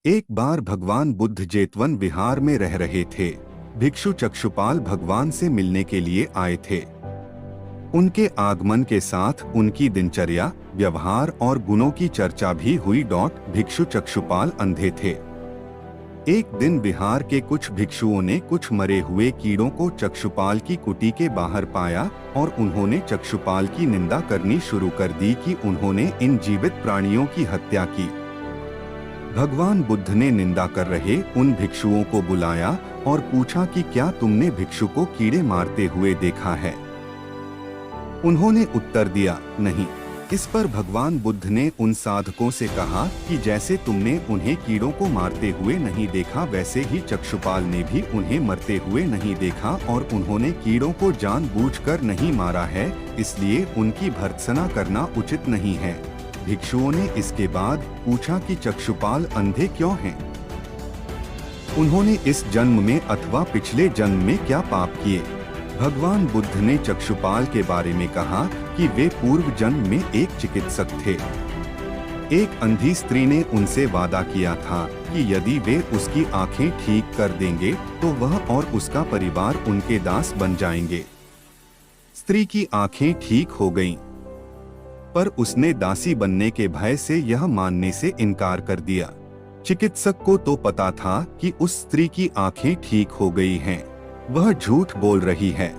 एक बार भगवान बुद्ध जेतवन विहार में रह रहे थे। भिक्षु चक्षुपाल भगवान से मिलने के लिए आए थे। उनके आगमन के साथ उनकी दिनचर्या, व्यवहार और गुणों की चर्चा भी हुई। भिक्षु चक्षुपाल अंधे थे। एक दिन विहार के कुछ भिक्षुओं ने कुछ मरे हुए कीड़ों को चक्षुपाल की कुटी के बाहर पाया और उन्होंने चक्षुपाल की निंदा करनी शुरू कर दी कि उन्होंने इन जीवित प्राणियों की हत्या की। भगवान बुद्ध ने निंदा कर रहे उन भिक्षुओं को बुलाया और पूछा कि क्या तुमने भिक्षु को कीड़े मारते हुए देखा है? उन्होंने उत्तर दिया, नहीं। इस पर भगवान बुद्ध ने उन साधकों से कहा कि जैसे तुमने उन्हें कीड़ों को मारते हुए नहीं देखा, वैसे ही चक्षुपाल ने भी उन्हें मरते हुए नहीं देखा और उन्होंने कीड़ों को जानबूझकर नहीं मारा है, इसलिए उनकी भर्त्सना करना उचित नहीं है। भिक्षुओं ने इसके बाद पूछा कि चक्षुपाल अंधे क्यों हैं? उन्होंने इस जन्म में अथवा पिछले जन्म में क्या पाप किए? भगवान बुद्ध ने चक्षुपाल के बारे में कहा कि वे पूर्व जन्म में एक चिकित्सक थे। एक अंधी स्त्री ने उनसे वादा किया था कि यदि वे उसकी आंखें ठीक कर देंगे तो वह और उसका परिवार उनके दास बन जाएंगे। स्त्री की आंखें ठीक हो गईं, पर उसने दासी बनने के भय से यह मानने से इनकार कर दिया। चिकित्सक को तो पता था कि उस स्त्री की आंखें ठीक हो गई हैं, वह झूठ बोल रही है।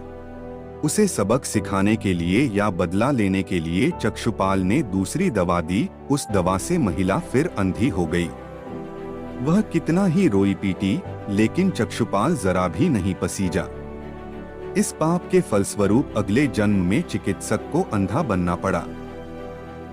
उसे सबक सिखाने के लिए या बदला लेने के लिए चक्षुपाल ने दूसरी दवा दी। उस दवा से महिला फिर अंधी हो गई। वह कितना ही रोई पीटी, लेकिन चक्षुपाल जरा भी नहीं पसीजा। इस पाप के फलस्वरूप अगले जन्म में चिकित्सक को अंधा बनना पड़ा।